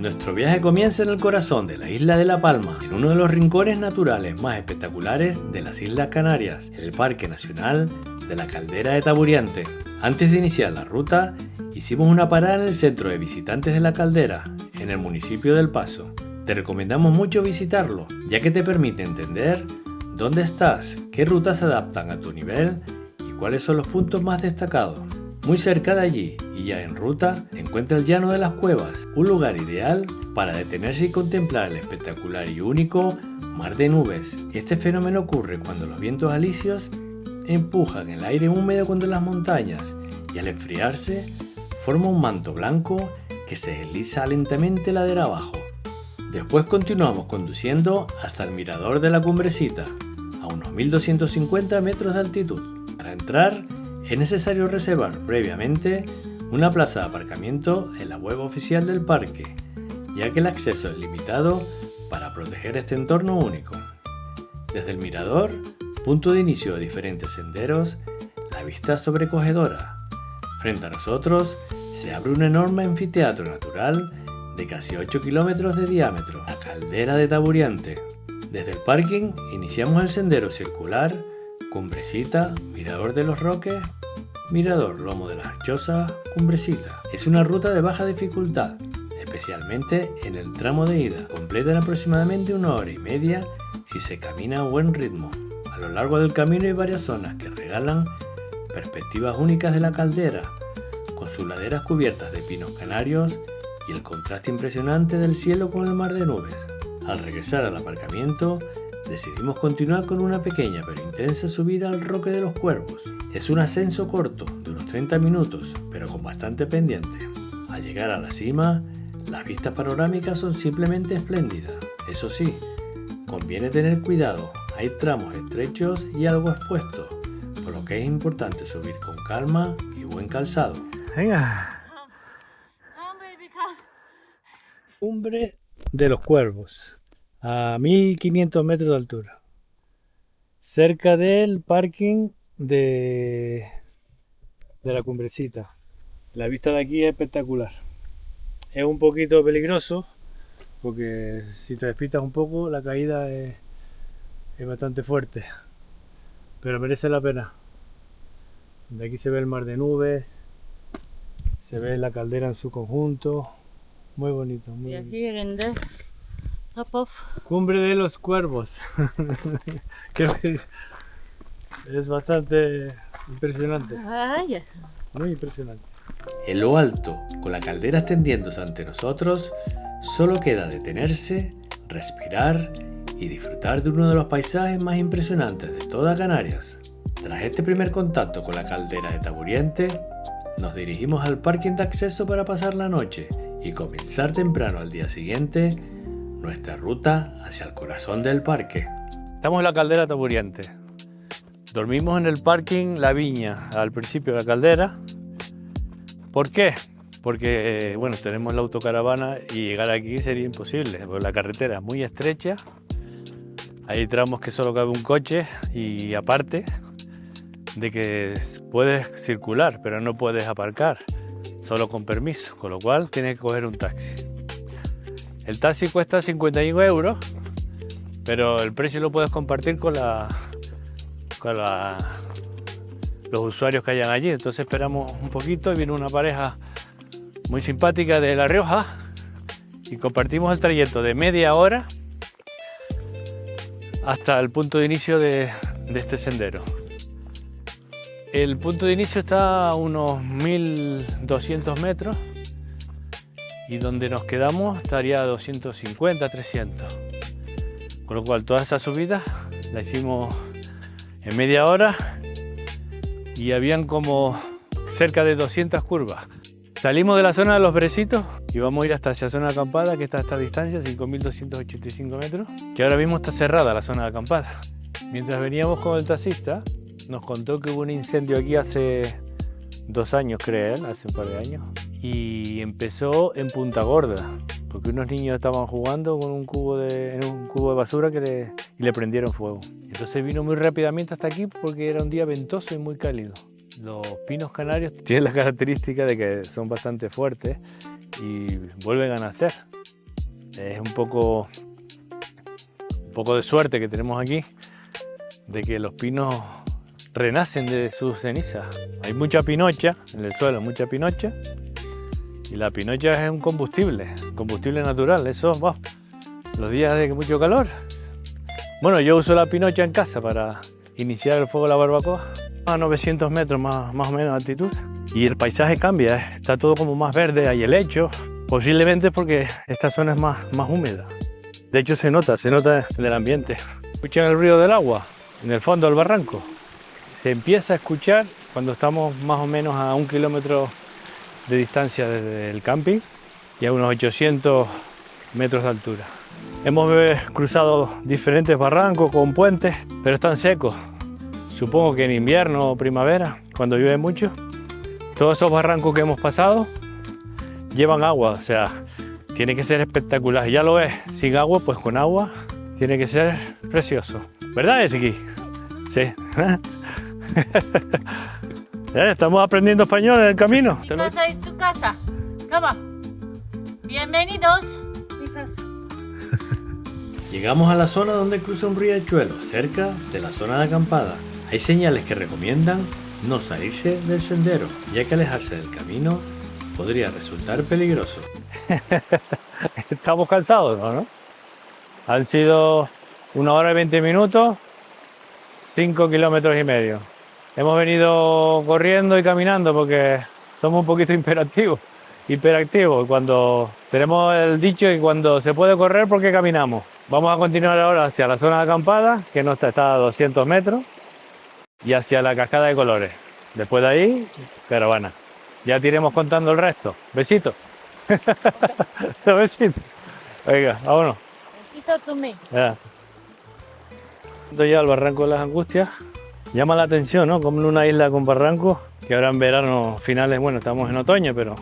Nuestro viaje comienza en el corazón de la isla de La Palma, en uno de los rincones naturales más espectaculares de las Islas Canarias, el Parque Nacional de la Caldera de Taburiante. Antes de iniciar la ruta, hicimos una parada en el centro de visitantes de la caldera, en el municipio del Paso. Te recomendamos mucho visitarlo, ya que te permite entender dónde estás, qué rutas se adaptan a tu nivel y cuáles son los puntos más destacados. Muy cerca de allí y ya en ruta se encuentra el Llano de las Cuevas, un lugar ideal para detenerse y contemplar el espectacular y único mar de nubes. Este fenómeno ocurre cuando los vientos alisios empujan el aire húmedo contra las montañas y al enfriarse forma un manto blanco que se desliza lentamente ladera abajo. Después continuamos conduciendo hasta el mirador de la Cumbrecita, a unos 1250 metros de altitud. Para entrar es necesario reservar previamente una plaza de aparcamiento en la web oficial del parque, ya que el acceso es limitado para proteger este entorno único. Desde el mirador, punto de inicio de diferentes senderos, la vista es sobrecogedora. Frente a nosotros se abre un enorme anfiteatro natural de casi 8 kilómetros de diámetro, la Caldera de Taburiante. Desde el parking iniciamos el sendero circular Cumbrecita, Mirador de los Roques, Mirador Lomo de las Chozas, Cumbrecita. Es una ruta de baja dificultad, especialmente en el tramo de ida. Completa en aproximadamente 1 hora y media si se camina a buen ritmo. A lo largo del camino hay varias zonas que regalan perspectivas únicas de la caldera, con sus laderas cubiertas de pinos canarios y el contraste impresionante del cielo con el mar de nubes. Al regresar al aparcamiento, decidimos continuar con una pequeña pero intensa subida al Roque de los Cuervos. Es un ascenso corto, de unos 30 minutos, pero con bastante pendiente. Al llegar a la cima, las vistas panorámicas son simplemente espléndidas. Eso sí, conviene tener cuidado, hay tramos estrechos y algo expuestos, por lo que es importante subir con calma y buen calzado. Venga. Cumbre de los Cuervos, a 1500 metros de altura, cerca del parking de la Cumbrecita. La vista de aquí es espectacular. Es un poquito peligroso porque si te despistas un poco la caída es bastante fuerte, pero merece la pena. De aquí se ve el mar de nubes, se ve la caldera en su conjunto. Muy bonito, muy bonito. Cumbre de los Cuervos. Creo que es bastante impresionante. Muy impresionante. En lo alto, con la caldera extendiéndose ante nosotros, solo queda detenerse, respirar y disfrutar de uno de los paisajes más impresionantes de toda Canarias. Tras este primer contacto con la caldera de Taburiante, nos dirigimos al parking de acceso para pasar la noche y comenzar temprano al día siguiente nuestra ruta hacia el corazón del parque. Estamos en la caldera Taburiante. Dormimos en el parking La Viña, al principio de la caldera. ¿Por qué? Porque bueno, tenemos la autocaravana y llegar aquí sería imposible, porque la carretera es muy estrecha. Hay tramos que solo cabe un coche y aparte de que puedes circular, pero no puedes aparcar, solo con permiso, con lo cual tienes que coger un taxi. El taxi cuesta 51 euros, pero el precio lo puedes compartir con los usuarios que hayan allí. Entonces esperamos un poquito y viene una pareja muy simpática de La Rioja y compartimos el trayecto de media hora hasta el punto de inicio de este sendero. El punto de inicio está a unos 1200 metros y donde nos quedamos estaría a 250, 300. Con lo cual toda esa subida la hicimos en media hora y habían como cerca de 200 curvas. Salimos de la zona de los Brecitos y vamos a ir hasta esa zona de acampada que está a esta distancia, 5285 metros, que ahora mismo está cerrada la zona de acampada. Mientras veníamos con el taxista, nos contó que hubo un incendio aquí hace 2 años, creo él, hace un par de años, y empezó en Punta Gorda, porque unos niños estaban jugando con un cubo de basura y le prendieron fuego. Entonces vino muy rápidamente hasta aquí porque era un día ventoso y muy cálido. Los pinos canarios tienen la característica de que son bastante fuertes y vuelven a nacer. Es un poco de suerte que tenemos aquí, de que los pinos renacen de sus cenizas. Hay mucha pinocha en el suelo, mucha pinocha, y la pinocha es un combustible natural. Eso, wow, los días de mucho calor. Bueno, yo uso la pinocha en casa para iniciar el fuego de la barbacoa a 900 metros más o menos de altitud, y el paisaje cambia, está todo como más verde, hay helechos, posiblemente porque esta zona es más húmeda. De hecho se nota en el ambiente. ¿Escuchan el ruido del agua en el fondo del barranco? Se empieza a escuchar cuando estamos más o menos a 1 kilómetro de distancia desde el camping y a unos 800 metros de altura. Hemos cruzado diferentes barrancos con puentes, pero están secos. Supongo que en invierno o primavera, cuando llueve mucho, todos esos barrancos que hemos pasado llevan agua, o sea, tiene que ser espectacular. Ya lo es, sin agua, pues con agua tiene que ser precioso. ¿Verdad, Ezequiel? Sí. Estamos aprendiendo español en el camino. Mi casa es tu casa. Toma. Bienvenidos. Mi casa. Llegamos a la zona donde cruza un riachuelo, cerca de la zona de acampada. Hay señales que recomiendan no salirse del sendero, ya que alejarse del camino podría resultar peligroso. Estamos cansados, ¿no? Han sido 1 hora y 20 minutos, 5 kilómetros y medio. Hemos venido corriendo y caminando porque somos un poquito hiperactivos. Cuando tenemos el dicho que cuando se puede correr, ¿por qué caminamos? Vamos a continuar ahora hacia la zona de acampada, que no está a 200 metros, y hacia la cascada de colores. Después de ahí, caravana. Ya te iremos contando el resto. Besitos. Besitos. Venga, vámonos. Besito to me. Ya. Ya al barranco de las Angustias. Llama la atención, ¿no? Como en una isla con barrancos, que ahora en verano finales, bueno, estamos en otoño, pero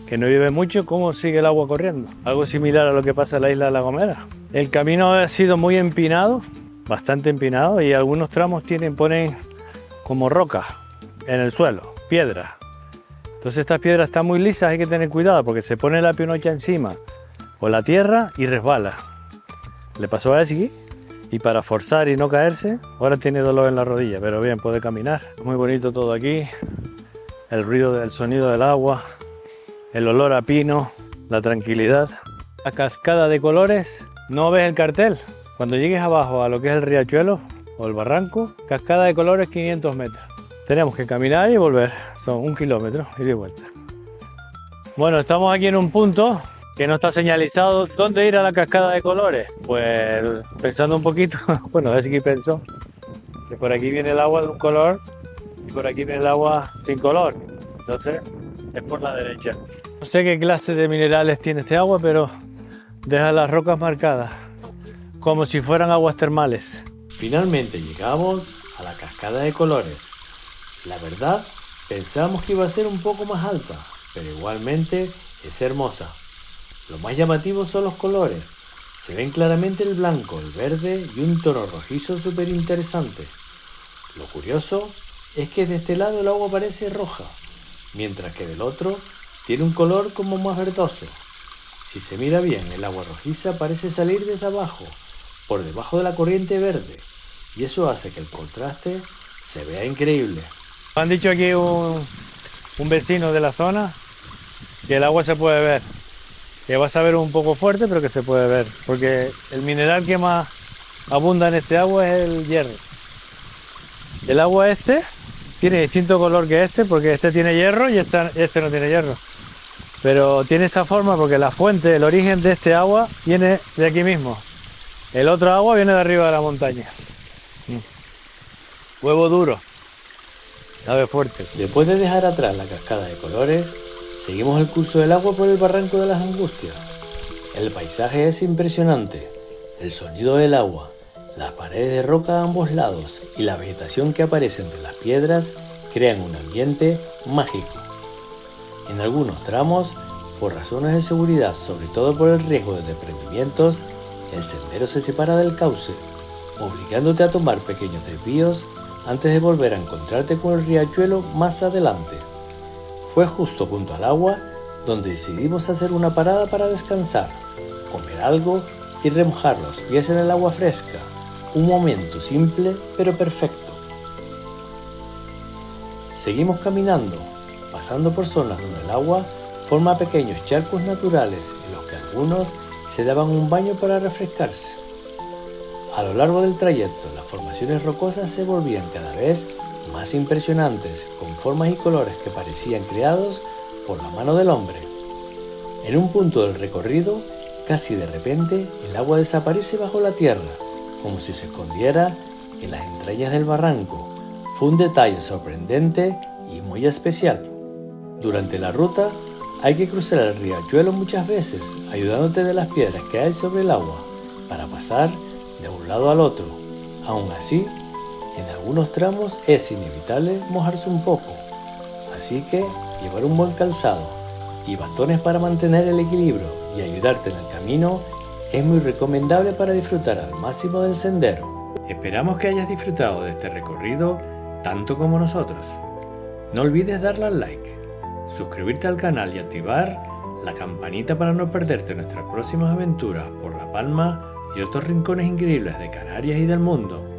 que no llueve mucho, cómo sigue el agua corriendo. Algo similar a lo que pasa en la isla de La Gomera. El camino ha sido muy empinado, bastante empinado, y algunos tramos ponen como rocas en el suelo, piedras. Entonces estas piedras están muy lisas, hay que tener cuidado porque se pone la pinocha encima o la tierra y resbala. Le pasó a Ezequiel y para forzar y no caerse, ahora tiene dolor en la rodilla, pero bien, puede caminar. Muy bonito todo aquí, el ruido del sonido del agua, el olor a pino, la tranquilidad. La cascada de colores, no ves el cartel. Cuando llegues abajo a lo que es el riachuelo o el barranco, cascada de colores 500 metros. Tenemos que caminar y volver, son 1 kilómetro y de vuelta. Bueno, estamos aquí en un punto que no está señalizado dónde ir a la cascada de colores. Pues pensando un poquito, bueno, es que pensó que por aquí viene el agua de un color y por aquí viene el agua sin color. Entonces es por la derecha. No sé qué clase de minerales tiene este agua, pero deja las rocas marcadas, como si fueran aguas termales. Finalmente llegamos a la cascada de colores. La verdad, pensábamos que iba a ser un poco más alta, pero igualmente es hermosa. Lo más llamativo son los colores. Se ven claramente el blanco, el verde y un tono rojizo súper interesante. Lo curioso es que de este lado el agua parece roja, mientras que del otro tiene un color como más verdoso. Si se mira bien, el agua rojiza parece salir desde abajo, por debajo de la corriente verde, y eso hace que el contraste se vea increíble. Han dicho aquí un vecino de la zona que el agua se puede ver, que vas a ver un poco fuerte, pero que se puede ver, porque el mineral que más abunda en este agua es el hierro. El agua tiene distinto color que porque este tiene hierro y este no tiene hierro. Pero tiene esta forma porque la fuente, el origen de este agua viene de aquí mismo. El otro agua viene de arriba de la montaña. Huevo duro. Sabe fuerte. Después de dejar atrás la cascada de colores, seguimos el curso del agua por el barranco de las Angustias. El paisaje es impresionante. El sonido del agua, las paredes de roca a ambos lados y la vegetación que aparece entre las piedras crean un ambiente mágico. En algunos tramos, por razones de seguridad, sobre todo por el riesgo de desprendimientos, el sendero se separa del cauce, obligándote a tomar pequeños desvíos antes de volver a encontrarte con el riachuelo más adelante. Fue justo junto al agua donde decidimos hacer una parada para descansar, comer algo y remojar los pies en el agua fresca. Un momento simple pero perfecto. Seguimos caminando, pasando por zonas donde el agua forma pequeños charcos naturales en los que algunos se daban un baño para refrescarse. A lo largo del trayecto, las formaciones rocosas se volvían cada vez más impresionantes, con formas y colores que parecían creados por la mano del hombre. En un punto del recorrido, casi de repente, el agua desaparece bajo la tierra, como si se escondiera en las entrañas del barranco. Fue un detalle sorprendente y muy especial. Durante la ruta, hay que cruzar el riachuelo muchas veces, ayudándote de las piedras que hay sobre el agua, para pasar de un lado al otro. Aún así, en algunos tramos es inevitable mojarse un poco, así que llevar un buen calzado y bastones para mantener el equilibrio y ayudarte en el camino es muy recomendable para disfrutar al máximo del sendero. Esperamos que hayas disfrutado de este recorrido tanto como nosotros. No olvides darle al like, suscribirte al canal y activar la campanita para no perderte nuestras próximas aventuras por La Palma y otros rincones increíbles de Canarias y del mundo.